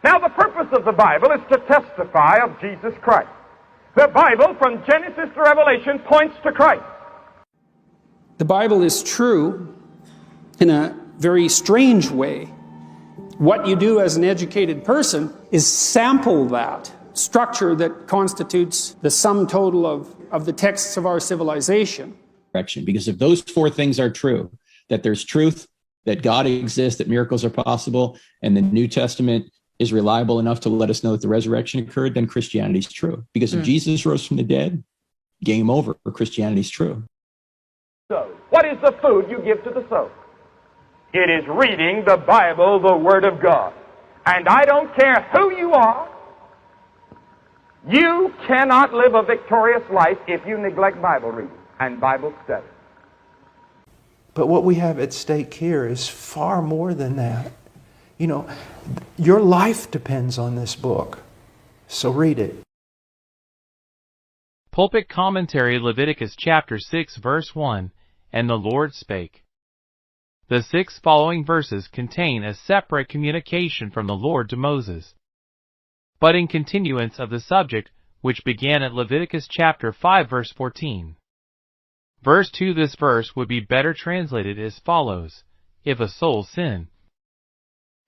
Now, the purpose of the Bible is to testify of Jesus Christ. The Bible, from Genesis to Revelation, points to Christ. The Bible is true in a very strange way. What you do as an educated person is sample that structure that constitutes the sum total of the texts of our civilization. Because if those four things are true, that there's truth, that God exists, that miracles are possible, and the New Testament is reliable enough to let us know that the resurrection occurred, then Christianity is true. Because if Jesus rose from the dead, game over, Christianity is true. So, what is the food you give to the soul? It is reading the Bible, the Word of God. And I don't care who you are, you cannot live a victorious life if you neglect Bible reading and Bible study. But what we have at stake here is far more than that. You know, your life depends on this book. So read it. Pulpit Commentary, Leviticus chapter 6, verse 1, And the Lord spake. The 6 following verses contain a separate communication from the Lord to Moses, but in continuance of the subject which began at Leviticus chapter 5, verse 14. Verse 2, this verse would be better translated as follows: If a soul sin,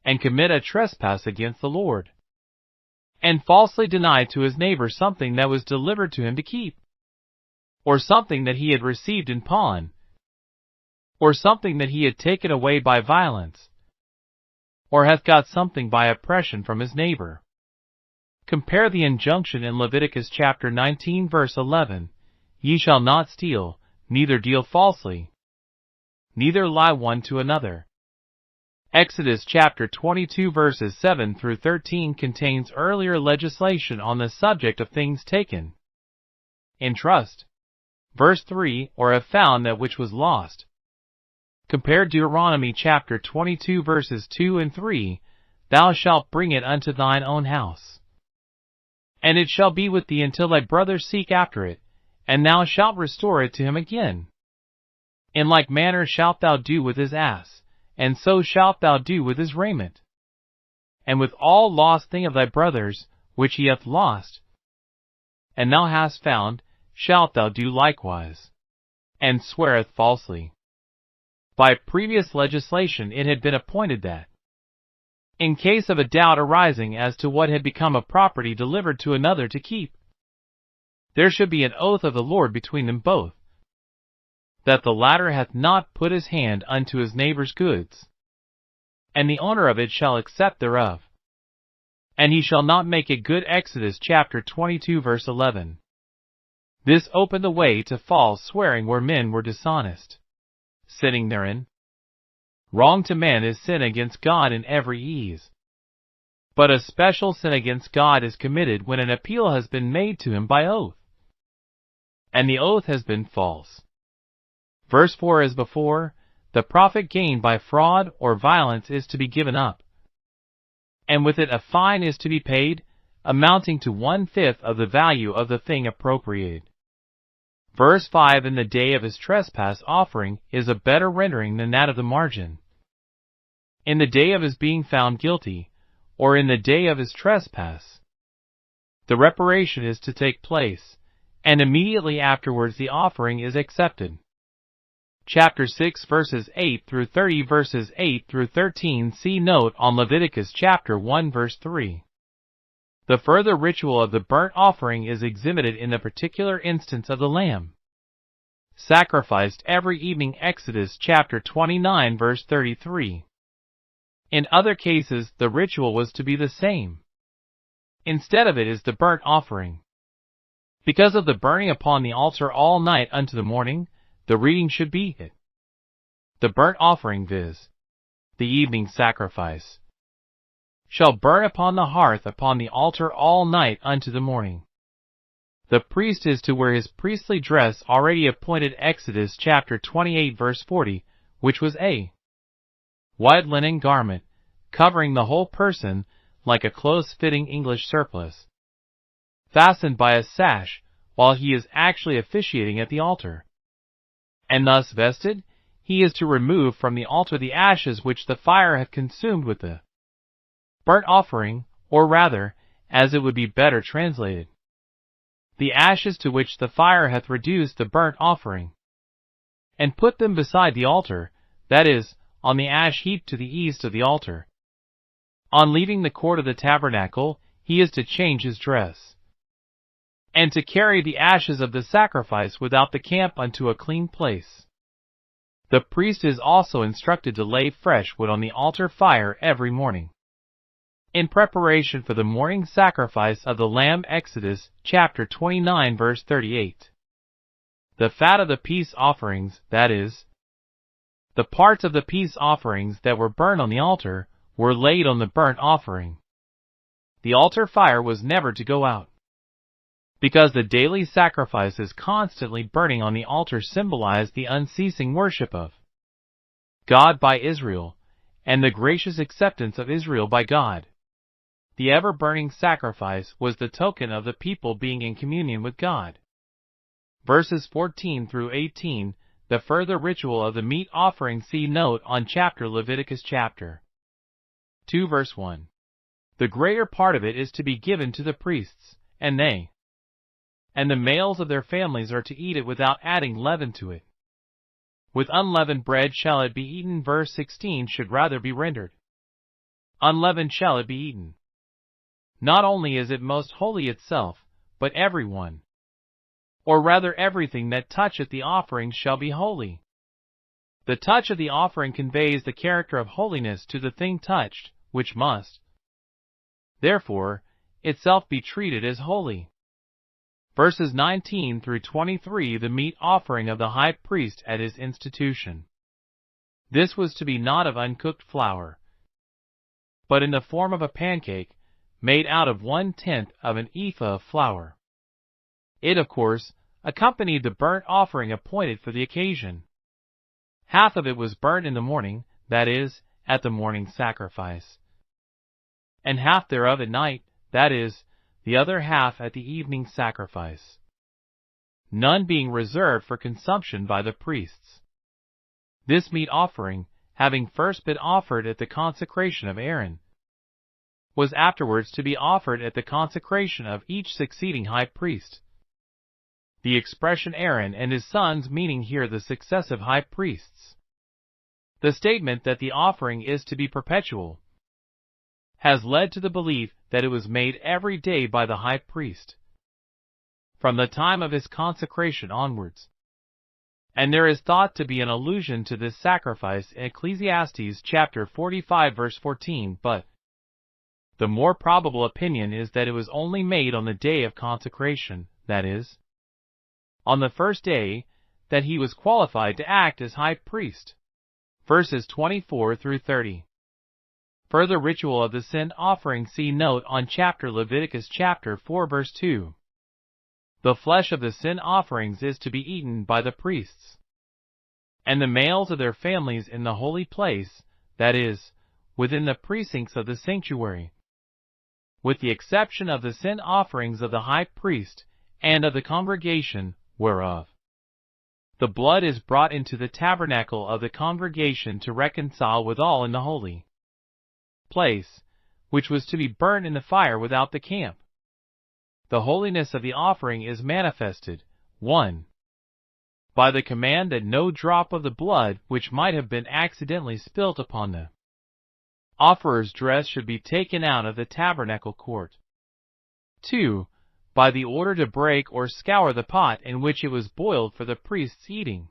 and commit a trespass against the Lord, and falsely deny to his neighbor something that was delivered to him to keep, or something that he had received in pawn, or something that he had taken away by violence, or hath got something by oppression from his neighbor. Compare the injunction in Leviticus chapter 19, verse 11, Ye shall not steal, neither deal falsely, neither lie one to another. Exodus chapter 22 verses 7 through 13 contains earlier legislation on the subject of things taken in trust. Verse 3, or have found that which was lost. Compare Deuteronomy chapter 22 verses 2 and 3, Thou shalt bring it unto thine own house, and it shall be with thee until thy brother seek after it, and thou shalt restore it to him again. In like manner shalt thou do with his ass, and so shalt thou do with his raiment. And with all lost thing of thy brother's, which he hath lost, and thou hast found, shalt thou do likewise, and sweareth falsely. By previous legislation it had been appointed that, in case of a doubt arising as to what had become of property delivered to another to keep, there should be an oath of the Lord between them both, that the latter hath not put his hand unto his neighbor's goods, and the owner of it shall accept thereof, and he shall not make it good. Exodus chapter 22 verse 11. This opened the way to false swearing where men were dishonest, sinning therein. Wrong to men is sin against God in every ease, but a special sin against God is committed when an appeal has been made to him by oath, and the oath has been false. Verse 4, as before, the profit gained by fraud or violence is to be given up, and with it a fine is to be paid, amounting to 1/5 of the value of the thing appropriated. Verse 5, in the day of his trespass offering is a better rendering than that of the margin. In the day of his being found guilty, or in the day of his trespass, the reparation is to take place, and immediately afterwards the offering is accepted. Chapter 6 verses 8 through 30, verses 8 through 13, see note on Leviticus chapter 1 verse 3. The further ritual of the burnt offering is exhibited in the particular instance of the lamb, sacrificed every evening. Exodus chapter 29 verse 33. In other cases the ritual was to be the same. Instead of it is the burnt offering. Because of the burning upon the altar all night unto the morning, the reading should be it. The burnt offering, viz., the evening sacrifice, shall burn upon the hearth upon the altar all night unto the morning. The priest is to wear his priestly dress already appointed. Exodus chapter 28 verse 40, which was a white linen garment, covering the whole person like a close-fitting English surplice, fastened by a sash while he is actually officiating at the altar. And thus vested, he is to remove from the altar the ashes which the fire hath consumed with the burnt offering, or rather, as it would be better translated, the ashes to which the fire hath reduced the burnt offering, and put them beside the altar, that is, on the ash heap to the east of the altar. On leaving the court of the tabernacle, he is to change his dress, and to carry the ashes of the sacrifice without the camp unto a clean place. The priest is also instructed to lay fresh wood on the altar fire every morning, in preparation for the morning sacrifice of the lamb. Exodus chapter 29 verse 38. The fat of the peace offerings, that is, the parts of the peace offerings that were burned on the altar, were laid on the burnt offering. The altar fire was never to go out, because the daily sacrifices constantly burning on the altar symbolized the unceasing worship of God by Israel, and the gracious acceptance of Israel by God. The ever-burning sacrifice was the token of the people being in communion with God. Verses 14 through 18, the further ritual of the meat offering. See note on chapter Leviticus chapter 2 verse 1. The greater part of it is to be given to the priests, and they and the males of their families are to eat it without adding leaven to it. With unleavened bread shall it be eaten. Verse 16 should rather be rendered, unleavened shall it be eaten. Not only is it most holy itself, but every one, or rather everything that toucheth the offering shall be holy. The touch of the offering conveys the character of holiness to the thing touched, which must, therefore, itself be treated as holy. Verses 19 through 23, the meat offering of the high priest at his institution. This was to be not of uncooked flour, but in the form of a pancake, made out of 1/10 of an ephah of flour. It, of course, accompanied the burnt offering appointed for the occasion. Half of it was burnt in the morning, that is, at the morning sacrifice, and half thereof at night, that is, the other half at the evening sacrifice, none being reserved for consumption by the priests. This meat offering, having first been offered at the consecration of Aaron, was afterwards to be offered at the consecration of each succeeding high priest. The expression Aaron and his sons meaning here the successive high priests. The statement that the offering is to be perpetual has led to the belief that it was made every day by the high priest, from the time of his consecration onwards. And there is thought to be an allusion to this sacrifice in Ecclesiastes chapter 45 verse 14, but the more probable opinion is that it was only made on the day of consecration, that is, on the first day that he was qualified to act as high priest. Verses 24 through 30. Further ritual of the sin offering. See note on chapter Leviticus chapter 4 verse 2. The flesh of the sin offerings is to be eaten by the priests, and the males of their families in the holy place, that is, within the precincts of the sanctuary, with the exception of the sin offerings of the high priest and of the congregation, whereof the blood is brought into the tabernacle of the congregation to reconcile withal in the holy place, which was to be burnt in the fire without the camp. The holiness of the offering is manifested, 1. By the command that no drop of the blood which might have been accidentally spilt upon the offerer's dress should be taken out of the tabernacle court. 2. By the order to break or scour the pot in which it was boiled for the priest's eating.